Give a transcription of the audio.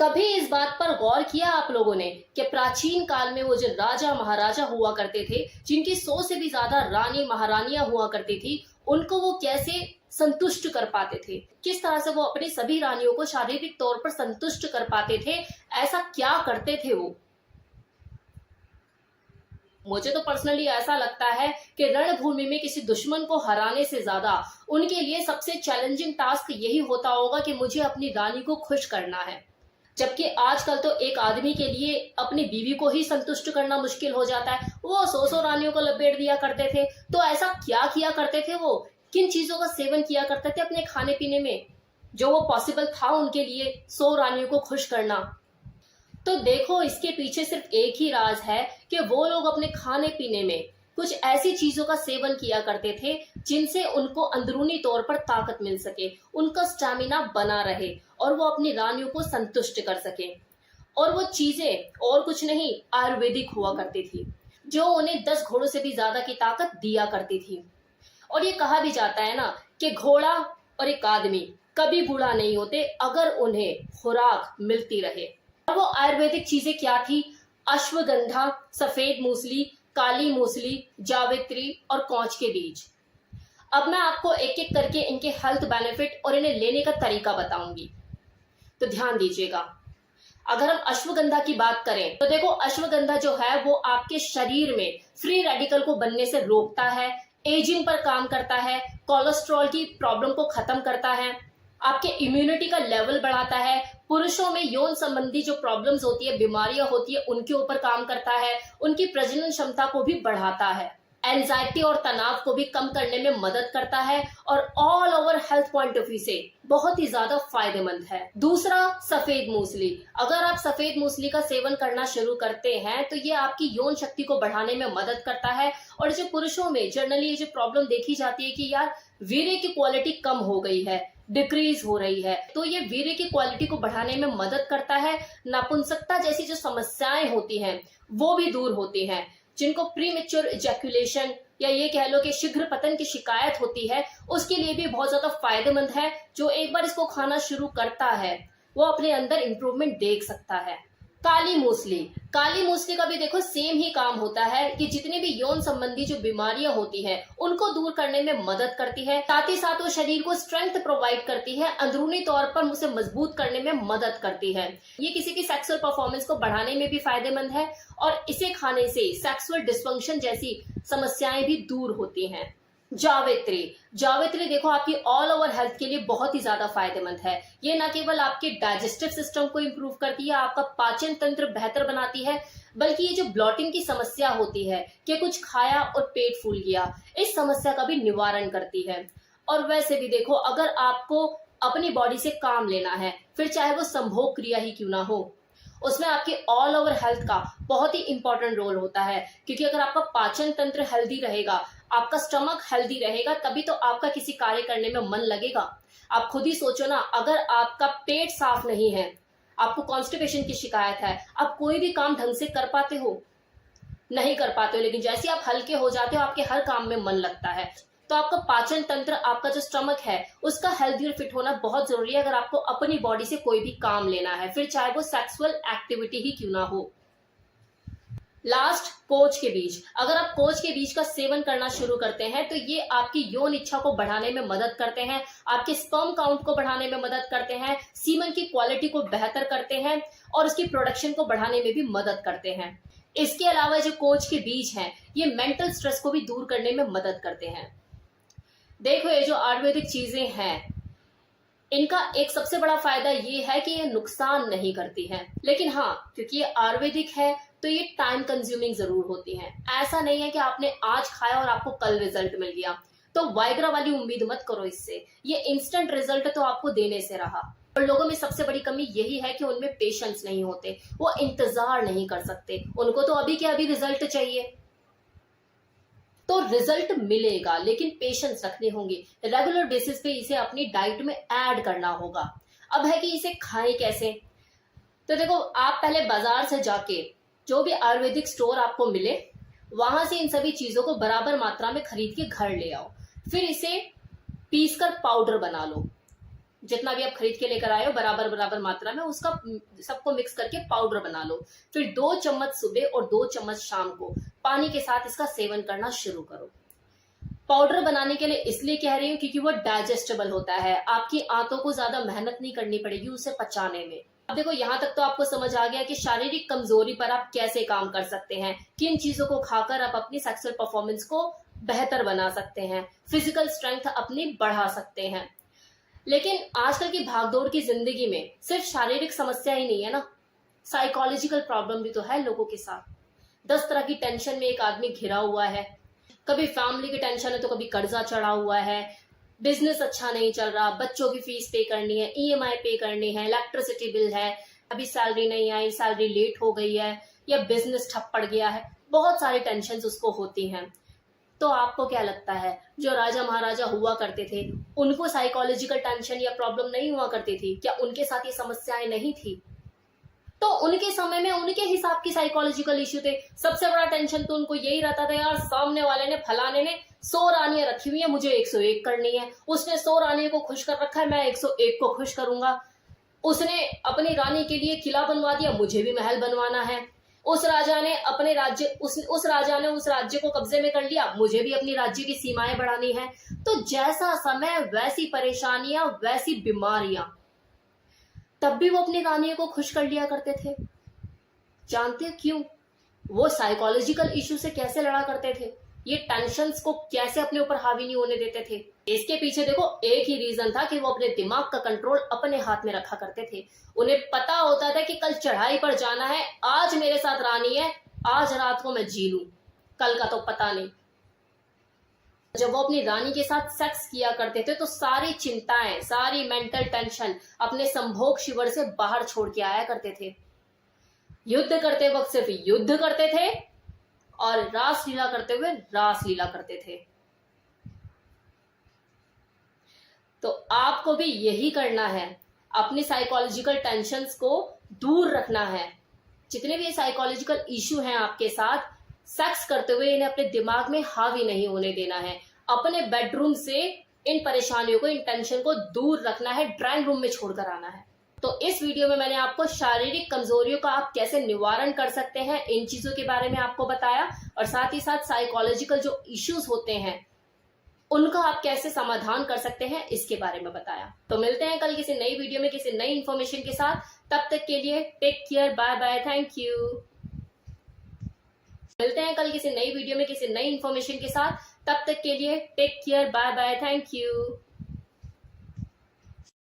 कभी इस बात पर गौर किया आप लोगों ने कि प्राचीन काल में वो जो राजा महाराजा हुआ करते थे, जिनकी 100 से भी ज्यादा रानी महारानियां हुआ करती थी, उनको वो कैसे संतुष्ट कर पाते थे, किस तरह से वो अपनी सभी रानियों को शारीरिक तौर पर संतुष्ट कर पाते थे, ऐसा क्या करते थे वो। मुझे तो पर्सनली ऐसा लगता है कि रणभूमि में किसी दुश्मन को हराने से ज्यादा उनके लिए सबसे चैलेंजिंग टास्क यही होता होगा कि मुझे अपनी रानी को खुश करना है। जबकि आजकल तो एक आदमी के लिए अपनी बीवी को ही संतुष्ट करना मुश्किल हो जाता है। वो 100 रानियों को लपेट दिया करते थे। तो ऐसा क्या किया करते थे वो, किन चीजों का सेवन किया करते थे अपने खाने पीने में, जो वो पॉसिबल था उनके लिए 100 रानियों को खुश करना। तो देखो, इसके पीछे सिर्फ एक ही राज है कि वो लोग अपने खाने पीने में कुछ ऐसी चीजों का सेवन किया करते थे जिनसे उनको अंदरूनी तौर पर ताकत मिल सके, उनका स्टैमिना बना रहे और वो अपनी रानियों को संतुष्ट कर सके। और वो चीजें और कुछ नहीं, आयुर्वेदिक हुआ करती थी, जो उन्हें 10 घोड़ों से भी ज्यादा की ताकत दिया करती थी। और ये कहा भी जाता है ना कि घोड़ा और एक आदमी कभी बूढ़ा नहीं होते अगर उन्हें खुराक मिलती रहे। और वो आयुर्वेदिक चीजें क्या थी? अश्वगंधा, सफेद मूसली, काली मूसली, जावित्री और कौच के बीज। अब मैं आपको एक एक करके इनके हेल्थ बेनिफिट और इन्हें लेने का तरीका बताऊंगी, तो ध्यान दीजिएगा। अगर हम अश्वगंधा की बात करें तो देखो, अश्वगंधा जो है वो आपके शरीर में फ्री रेडिकल को बनने से रोकता है, एजिंग पर काम करता है, कोलेस्ट्रॉल की प्रॉब्लम को खत्म करता है, आपके इम्यूनिटी का लेवल बढ़ाता है, पुरुषों में यौन संबंधी जो प्रॉब्लम्स होती है, बीमारियां होती है, उनके ऊपर काम करता है, उनकी प्रजनन क्षमता को भी बढ़ाता है, एंजाइटी और तनाव को भी कम करने में मदद करता है और all over health point of view से बहुत ही ज्यादा फायदेमंद है। दूसरा, सफेद मूसली। अगर आप सफेद मूसली का सेवन करना शुरू करते हैं तो ये आपकी यौन शक्ति को बढ़ाने में मदद करता है। और जो पुरुषों में जनरली ये जो प्रॉब्लम देखी जाती है कि यार वीर्य की क्वालिटी कम हो गई है, डिक्रीज हो रही है, तो ये वीर्य की क्वालिटी को बढ़ाने में मदद करता है। नपुंसकता जैसी जो समस्याएं होती हैं वो भी दूर होती हैं। जिनको प्रीमेच्योर इजैक्यूलेशन या ये कह लो कि शीघ्र पतन की शिकायत होती है, उसके लिए भी बहुत ज्यादा फायदेमंद है। जो एक बार इसको खाना शुरू करता है वो अपने अंदर इंप्रूवमेंट देख सकता है। काली मूसली। काली मूसली का भी देखो सेम ही काम होता है कि जितनी भी यौन संबंधी जो बीमारियां होती हैं उनको दूर करने में मदद करती है, साथ ही साथ वो शरीर को स्ट्रेंथ प्रोवाइड करती है, अंदरूनी तौर पर उसे मजबूत करने में मदद करती है। ये किसी की सेक्सुअल परफॉर्मेंस को बढ़ाने में भी फायदेमंद है और इसे खाने से सेक्सुअल डिस्फंक्शन जैसी समस्याएं भी दूर होती हैं। जावित्री। जावित्री देखो आपकी ऑल ओवर हेल्थ के लिए बहुत ही ज्यादा फायदेमंद है। ये न केवल आपके डाइजेस्टिव सिस्टम को इंप्रूव करती है, आपका पाचन तंत्र बेहतर बनाती है, बल्कि ये जो ब्लॉटिंग की समस्या होती है कि कुछ खाया और पेट फूल गया, इस समस्या का भी निवारण करती है। और वैसे भी देखो, अगर आपको अपनी बॉडी से काम लेना है, फिर चाहे वो संभोग क्रिया ही क्यों ना हो, उसमें आपकी ऑल ओवर हेल्थ का बहुत ही इंपॉर्टेंट रोल होता है। क्योंकि अगर आपका पाचन तंत्र हेल्दी रहेगा, आपका स्टमक हेल्दी रहेगा, तभी तो आपका किसी कार्य करने में मन लगेगा। आप खुद ही सोचो ना, अगर आपका पेट साफ नहीं है, आपको कॉन्स्टिपेशन की शिकायत है, आप कोई भी काम ढंग से कर पाते हो? नहीं कर पाते हो। लेकिन जैसे आप हल्के हो जाते हो, आपके हर काम में मन लगता है। तो आपका पाचन तंत्र, आपका जो स्टमक है, उसका हेल्दी और फिट होना बहुत जरूरी है अगर आपको अपनी बॉडी से कोई भी काम लेना है, फिर चाहे वो सेक्सुअल एक्टिविटी ही क्यों ना हो। लास्ट, कोच के बीज। अगर आप कोच के बीज का सेवन करना शुरू करते हैं तो ये आपकी यौन इच्छा को बढ़ाने में मदद करते हैं, आपके स्पर्म काउंट को बढ़ाने में मदद करते हैं, सीमन की क्वालिटी को बेहतर करते हैं और उसकी प्रोडक्शन को बढ़ाने में भी मदद करते हैं। इसके अलावा जो कोच के बीज हैं, ये मेंटल स्ट्रेस को भी दूर करने में मदद करते हैं। देखो, ये जो आयुर्वेदिक चीजें हैं, इनका एक सबसे बड़ा फायदा ये है कि ये नुकसान नहीं करती हैं। लेकिन हाँ, क्योंकि ये आयुर्वेदिक है तो ये टाइम कंज्यूमिंग जरूर होती हैं। ऐसा नहीं है कि आपने आज खाया और आपको कल रिजल्ट मिल गया। तो वाइग्रा वाली उम्मीद मत करो इससे, ये इंस्टेंट रिजल्ट तो आपको देने से रहा। और लोगों में सबसे बड़ी कमी यही है कि उनमें पेशेंस नहीं होते, वो इंतजार नहीं कर सकते, उनको तो अभी के अभी रिजल्ट चाहिए। तो रिजल्ट मिलेगा, लेकिन पेशेंस रखने होंगे, रेगुलर बेसिस पे इसे अपनी डाइट में ऐड करना होगा। अब है कि इसे खाएं कैसे? तो देखो, आप पहले बाजार से जाके जो भी आयुर्वेदिक स्टोर आपको मिले, वहां से इन सभी चीजों को बराबर मात्रा में खरीद के घर ले आओ। फिर इसे पीसकर पाउडर बना लो। जितना भी आप खरीद के लेकर आए हो बराबर बराबर मात्रा में उसका सबको मिक्स करके पाउडर बना लो। फिर 2 चम्मच सुबह और 2 चम्मच शाम को पानी के साथ इसका सेवन करना शुरू करो। पाउडर बनाने के लिए इसलिए कह रही हूँ क्योंकि वो डाइजेस्टेबल होता है, आपकी आंतों को ज्यादा मेहनत नहीं करनी पड़ेगी उसे पचाने में। अब देखो यहाँ तक तो आपको समझ आ गया कि शारीरिक कमजोरी पर आप कैसे काम कर सकते हैं, किन चीजों को खाकर आप अपनी सेक्सुअल परफॉर्मेंस को बेहतर बना सकते हैं, फिजिकल स्ट्रेंथ अपनी बढ़ा सकते हैं। लेकिन आजकल की भागदौड़ की जिंदगी में सिर्फ शारीरिक समस्या ही नहीं है ना, साइकोलॉजिकल प्रॉब्लम भी तो है लोगों के साथ। 10 तरह की टेंशन में एक आदमी घिरा हुआ है, कभी फैमिली की टेंशन है तो कभी कर्जा चढ़ा हुआ है, बिजनेस अच्छा नहीं चल रहा, बच्चों की फीस पे करनी है, ईएमआई पे करनी है, इलेक्ट्रिसिटी बिल है, अभी सैलरी नहीं आई, सैलरी लेट हो गई है, या बिजनेस ठप पड़ गया है, बहुत सारी टेंशन उसको होती हैं। तो आपको क्या लगता है जो राजा महाराजा हुआ करते थे उनको साइकोलॉजिकल टेंशन या प्रॉब्लम नहीं हुआ करती थी? क्या उनके साथ ये समस्याएं नहीं थी? तो उनके समय में उनके हिसाब की साइकोलॉजिकल इश्यू थे। सबसे बड़ा टेंशन तो उनको यही रहता था, यार सामने वाले ने फलाने ने 100 रानियां रखी हुई है, मुझे 101 करनी है, उसने 100 रानियों को खुश कर रखा है, मैं 101 को खुश करूंगा, उसने अपनी रानी के लिए किला बनवा दिया, मुझे भी महल बनवाना है, उस राजा ने अपने राज्य उस राजा ने उस राज्य को कब्जे में कर लिया, मुझे भी अपनी राज्य की सीमाएं बढ़ानी है। तो जैसा समय वैसी परेशानियां वैसी बीमारियां, तब भी वो अपनी रानियों को खुश कर लिया करते थे। जानते क्यों? वो साइकोलॉजिकल इश्यू से कैसे लड़ा करते थे, ये टेंशन्स को कैसे अपने ऊपर हावी नहीं होने देते थे। इसके पीछे देखो एक ही रीजन था कि वो अपने दिमाग का कंट्रोल अपने हाथ में रखा करते थे। उन्हें पता होता था कि कल चढ़ाई पर जाना है, आज मेरे साथ रानी है, आज रात को मैं जी लूं, कल का तो पता नहीं। जब वो अपनी रानी के साथ सेक्स किया करते थे तो सारी चिंताएं, सारी मेंटल टेंशन अपने संभोग शिविर से बाहर छोड़ के आया करते थे। युद्ध करते वक्त सिर्फ युद्ध करते थे और रासलीला करते हुए रासलीला करते थे। तो आपको भी यही करना है, अपनी साइकोलॉजिकल टेंशन्स को दूर रखना है। जितने भी साइकोलॉजिकल इश्यू हैं आपके साथ, सेक्स करते हुए इन्हें अपने दिमाग में हावी नहीं होने देना है। अपने बेडरूम से इन परेशानियों को, इन टेंशन को दूर रखना है, ड्राइंग रूम में छोड़कर आना है। तो इस वीडियो में मैंने आपको शारीरिक कमजोरियों का आप कैसे निवारण कर सकते हैं इन चीजों के बारे में आपको बताया, और साथ ही साथ साइकोलॉजिकल जो इश्यूज होते हैं उनका आप कैसे समाधान कर सकते हैं इसके बारे में बताया। तो मिलते हैं कल किसी नई वीडियो में किसी नई इंफॉर्मेशन के साथ। तब तक के लिए take care, bye bye, thank you. मिलते हैं कल किसी नई वीडियो में किसी नई इंफॉर्मेशन के साथ। तब तक के लिए take care, bye bye, thank you.